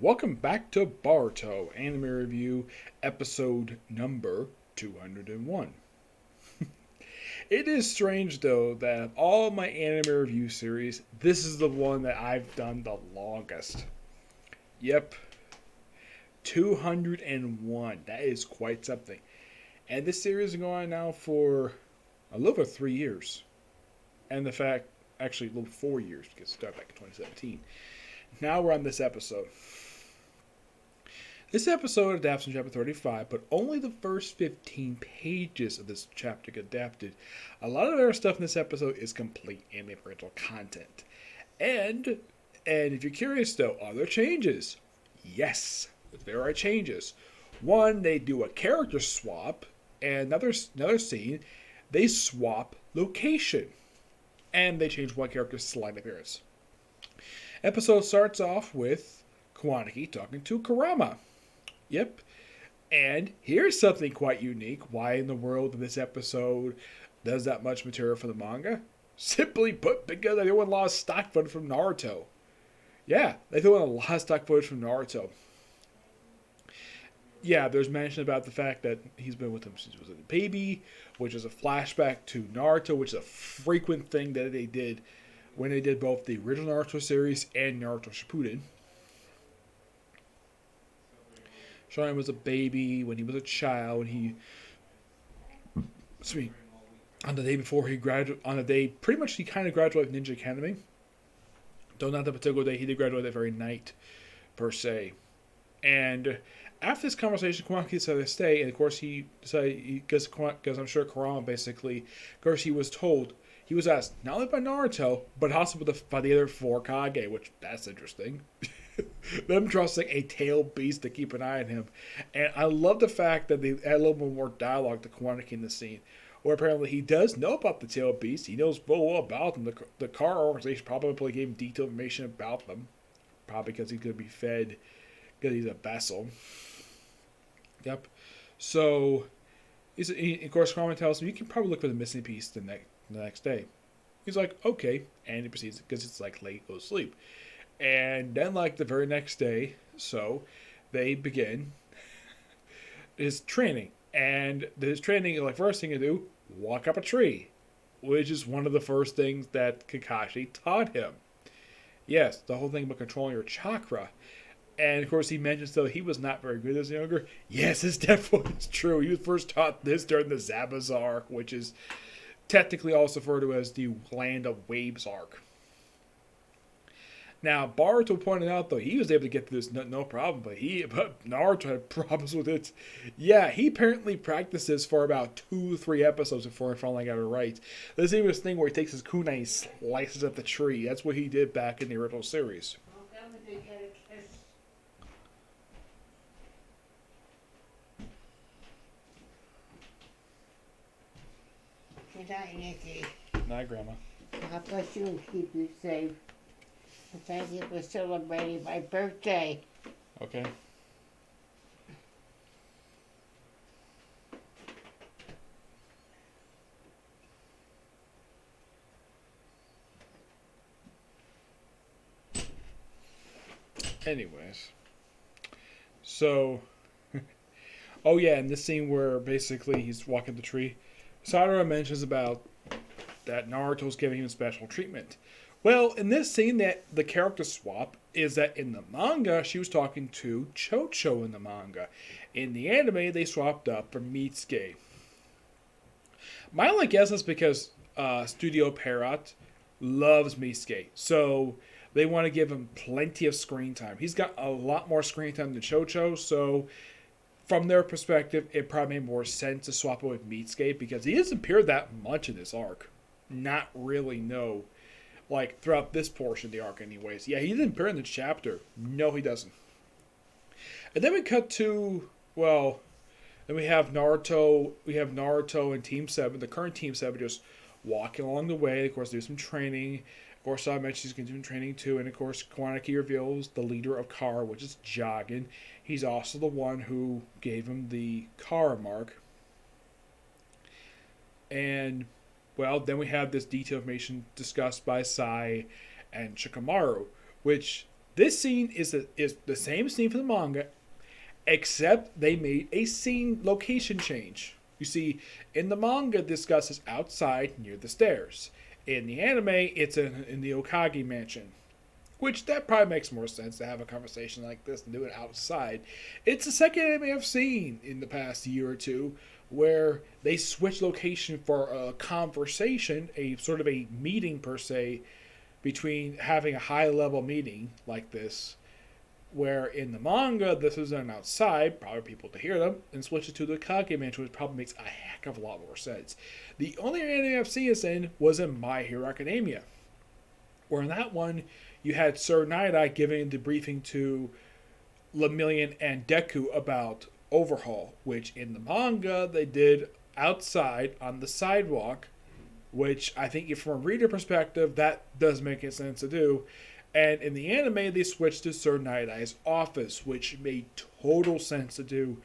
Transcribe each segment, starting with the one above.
welcome back to Boruto Anime Review, episode number 201. It is strange, though, that of all my anime review series, this is the one that I've done the longest. Yep, 201. That is quite something. And this series is going on now for a little over 3 years. And the fact, actually, a little 4 years, because it started back in 2017. Now we're on this episode. This episode adapts from chapter 35, but only the first 15 pages of this chapter get adapted. A lot of our stuff in this episode is complete anime original content. And if you're curious though, are there changes? Yes, there are changes. One, they do a character swap, and another scene, they swap location. And they change one character's slight appearance. Episode starts off with Kawanaki talking to Kurama. Yep. And here's something quite unique. Why in the world this episode does that much material for the manga? Simply put, because they threw in a lot of stock footage from Naruto. Yeah, they threw in a lot of stock footage from Naruto. Yeah, there's mention about the fact that he's been with him since he was a baby, which is a flashback to Naruto, which is a frequent thing that they did when they did both the original Naruto series and Naruto Shippuden. Showing him was a baby, when he was a child, when he, on the day before he graduated, on the day, pretty much he kind of graduated Ninja Academy. Though not the particular day, he did graduate that very night, per se. And after this conversation, Kawanaki decided to stay, and of course he decided, because I'm sure Kurama basically, of course he was asked, not only by Naruto, but also by the other four Kage, which, that's interesting. Them trusting a tailed beast to keep an eye on him. And I love the fact that they add a little bit more dialogue to Kawanaki in the scene, where apparently he does know about the tailed beast. He knows full well about them. The car organization probably gave him detailed information about them. Probably because he's going to be fed, because he's a vessel. Yep. So, of course, Kurama tells him, you can probably look for the missing piece the next day. He's like, okay. And he proceeds, because it's like late, go to sleep. And then, like, the very next day, so they begin his training. And his training, like, first thing to do, walk up a tree, which is one of the first things that Kakashi taught him. Yes, the whole thing about controlling your chakra. And, of course, he mentions, though, he was not very good as younger. Yes, this definitely is true. He was first taught this during the Zabaz arc, which is technically also referred to as the Land of Waves arc. Now, Boruto pointed out, though, he was able to get through this no problem, but Naruto had problems with it. Yeah, he apparently practices for about 2-3 episodes before he finally got it right. There's even this thing where he takes his kunai and slices at the tree. That's what he did back in the original series. Good night, Nikki. Night, Grandma. God bless you and keep you safe. And thank you for celebrating my birthday. Okay. Anyways. So, oh yeah, in this scene where basically he's walking the tree, Sadara mentions about that Naruto's giving him special treatment. Well, in this scene, that the character swap is that in the manga, she was talking to Chocho in the manga. In the anime, they swapped up for Mitsuke. My only guess is because Studio Pierrot loves Mitsuke, so they want to give him plenty of screen time. He's got a lot more screen time than Chocho, so from their perspective, it probably made more sense to swap it with Mitsuke because he doesn't appear that much in this arc. Not really, no. Like, throughout this portion of the arc anyways. Yeah, he didn't appear in the chapter. No, he doesn't. And then we cut to, well, then we have Naruto and Team 7, the current Team 7, just walking along the way. Of course, do some training. Of course, I mentioned he's going to do training too. And of course, Kawanaki reveals the leader of Kara, which is Joggin. He's also the one who gave him the Kara mark. And, well, then we have this detailed information discussed by Sai and Shikamaru, which This scene is the same scene from the manga, except they made a scene location change. You see, in the manga, this Gus is outside near the stairs. In the anime, it's in the Okage mansion. Which that probably makes more sense to have a conversation like this and do it outside. It's the second anime I've seen in the past year or two where they switch location for a conversation, a sort of a meeting per se, between having a high level meeting like this, where in the manga this is done outside, probably people to hear them, and switches to the Kage mansion, which probably makes a heck of a lot more sense. The only anime I've seen this in was in My Hero Academia, where in that one you had Sir Night giving the briefing to Lemillion and Deku about Overhaul, which in the manga they did outside on the sidewalk, which I think from a reader perspective that does make sense to do. And in the anime they switched to Sir Night office, which made total sense to do.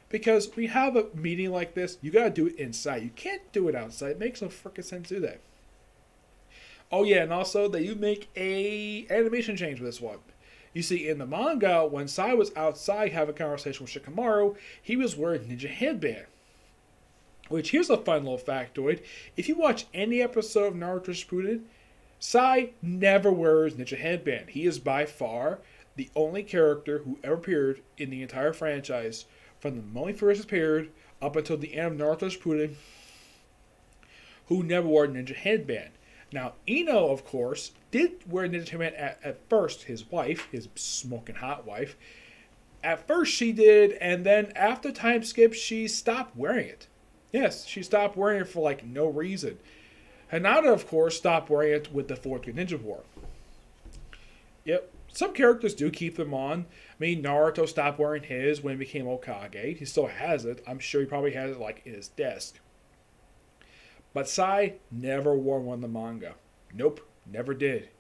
Because we have a meeting like this, you gotta do it inside. You can't do it outside. It makes no freaking sense to do that. Oh yeah, and also they make a animation change with this one. You see, in the manga, when Sai was outside having a conversation with Shikamaru, he was wearing ninja headband. Which, here's a fun little factoid. If you watch any episode of Naruto Shippuden, Sai never wears ninja headband. He is by far the only character who ever appeared in the entire franchise, from the moment he first appeared up until the end of Naruto Shippuden, who never wore a ninja headband. Now, Ino, of course, did wear ninja headband at first. His wife, his smoking hot wife, at first she did, and then after time skip, she stopped wearing it. Yes, she stopped wearing it for like no reason. Hinata, of course, stopped wearing it with the Fourth Great Ninja War. Yep, some characters do keep them on. I mean, Naruto stopped wearing his when he became Hokage. He still has it. I'm sure he probably has it like in his desk. But Sai never wore one in the manga. Nope, never did.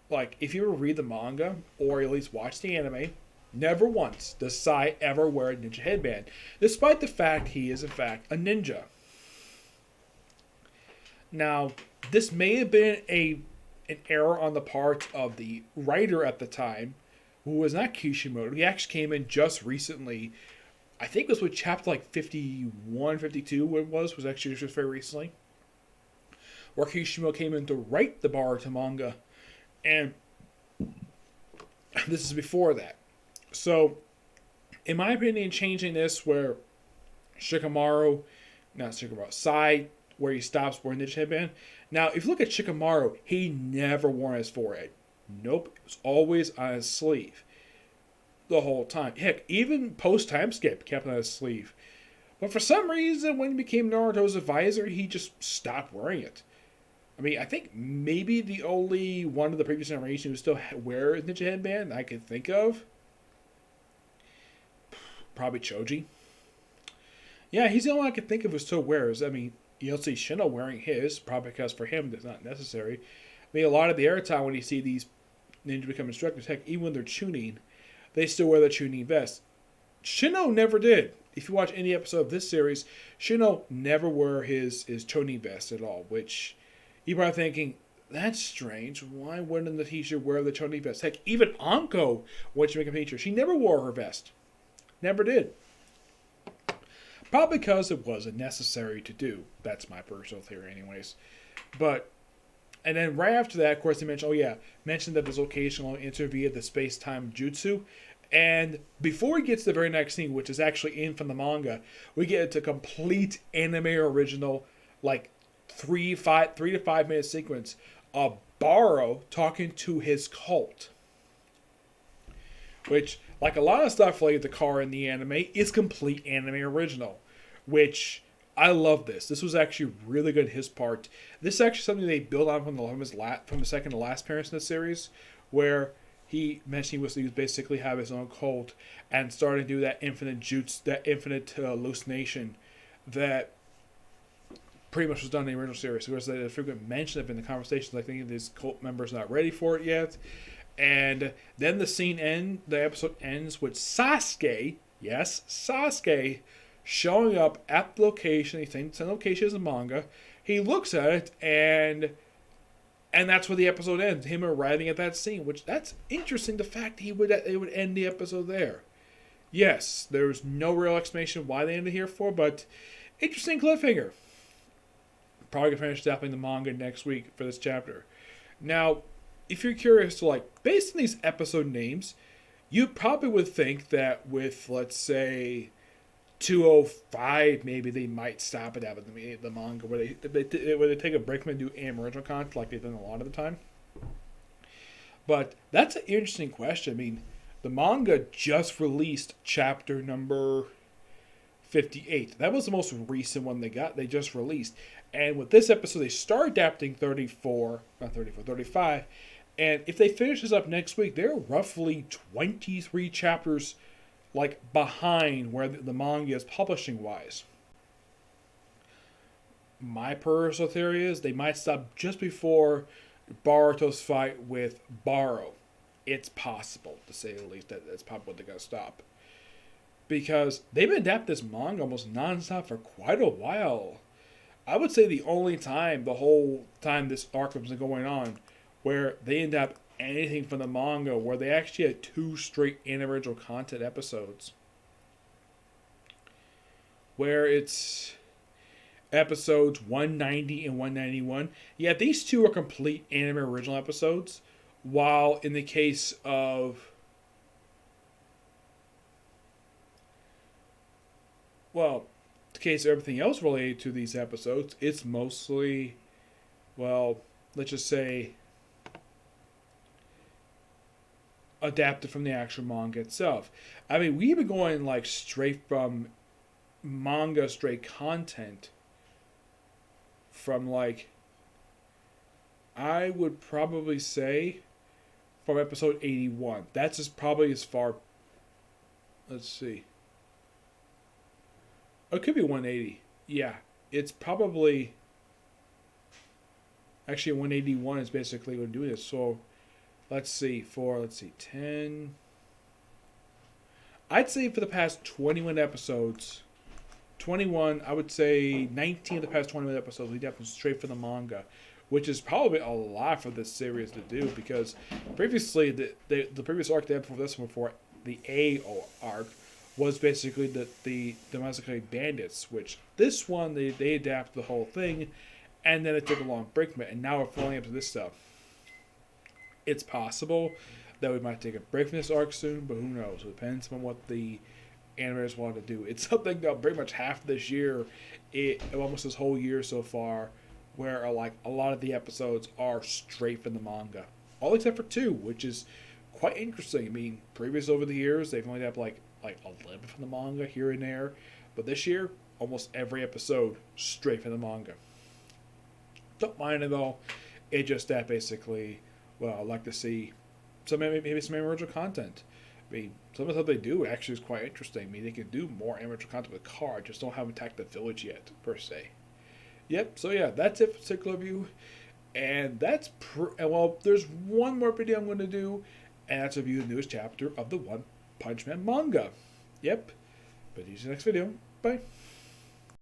Like, if you ever read the manga, or at least watch the anime, never once does Sai ever wear a ninja headband, despite the fact he is in fact a ninja. Now, this may have been an error on the part of the writer at the time, who was not Kishimoto. He actually came in just recently. I think it was with chapter like 51, 52, what it was actually just very recently, where Kishimoto came in to write the Boruto manga. And this is before that. So, in my opinion, changing this where Sai, where he stops wearing the ninja headband. Now, if you look at Shikamaru, he never wore his forehead. Nope, it was always on his sleeve. The whole time. Heck, even post-time skip kept on his sleeve. But for some reason, when he became Naruto's advisor, he just stopped wearing it. I mean, I think maybe the only one of the previous generation who still wears ninja headband I can think of, probably Choji. Yeah, he's the only one I can think of who still wears. I mean, you'll see Shino wearing his, probably because for him it's not necessary. I mean, a lot of the airtime when you see these ninja become instructors, heck, even when they're tuning, they still wear the tuning vest. Shino never did. If you watch any episode of this series, Shino never wore his tuning vest at all, which you're probably thinking, that's strange. Why wouldn't the teacher wear the tuning vest? Heck, even Anko, when she became a teacher, she never wore her vest. Never did. Probably because it wasn't necessary to do. That's my personal theory anyways. And then right after that, of course, they mentioned that this location will enter via the space-time jutsu. And before we get to the very next scene, which is actually in from the manga, we get into complete anime original, like 3 to 5 minute sequence of Baro talking to his cult. Which, like a lot of stuff related to Car in the anime, is complete anime original. Which, I love this. This was actually really good his part. This is actually something they built on from the second to last appearance in the series, where he mentioned he was basically have his own cult and started to do that infinite jutsu, that infinite hallucination that pretty much was done in the original series. So there's a frequent mention of in the conversations. I think this cult member's not ready for it yet. And then the episode ends with Sasuke, yes, Sasuke, showing up at the location. He thinks the location is a manga. He looks at it and And that's where the episode ends. Him arriving at that scene, which that's interesting. The fact it would end the episode there. Yes, there's no real explanation why they ended here for, but interesting cliffhanger. Probably gonna finish adapting the manga next week for this chapter. Now, if you're curious to based on these episode names, you probably would think that with, let's say, 205, maybe they might stop it out of the manga where they take a break from and do original content like they've done a lot of the time. But that's an interesting question. I mean, the manga just released chapter number 58. That was the most recent one they just released. And with this episode, they start adapting 35. And if they finish this up next week, they're roughly 23 chapters behind where the manga is publishing wise. My personal theory is they might stop just before Boruto's fight with Baro. It's possible, to say the least, that's probably what they're going to stop. Because they've been adapting this manga almost nonstop for quite a while. I would say the only time, the whole time this arc has been going on, where they end up anything from the manga, where they actually had 2 straight original content episodes. Where it's episodes 190 and 191. Yeah, these 2 are complete anime original episodes, while in the case of... Well, the case of everything else related to these episodes, it's mostly, well, let's just say, adapted from the actual manga itself. I mean, we've been going straight from manga straight content from I would probably say from episode 81. That's just probably as far. Let's see. It could be 180. Yeah, it's probably actually 181 is basically going to do this. So let's see 10. I'd say for the past 21 episodes, 21, I would say 19 of the past 21 episodes we definitely straight from the manga, which is probably a lot for this series to do because previously the previous arc they had before this one, before the A arc, was basically the domesticated bandits, which this one they adapted the whole thing, and then it took a long break from it, and now we're falling up to this stuff. It's possible that we might take a break from this arc soon, but who knows? It depends on what the animators want to do. It's something that pretty much half this year, almost this whole year so far, where a lot of the episodes are straight from the manga, all except for 2, which is quite interesting. I mean, previous over the years they've only had like a little bit from the manga here and there, but this year almost every episode straight from the manga. Don't mind it though. It's just that basically, well, I'd like to see maybe some original content. I mean, some of the stuff they do actually is quite interesting. I mean, they can do more original content with cards, just don't have attacked the village yet, per se. Yep, so yeah, that's it for particular review. And that's, well, there's one more video I'm going to do, and that's a review of the newest chapter of the One Punch Man manga. Yep, but see you in the next video. Bye.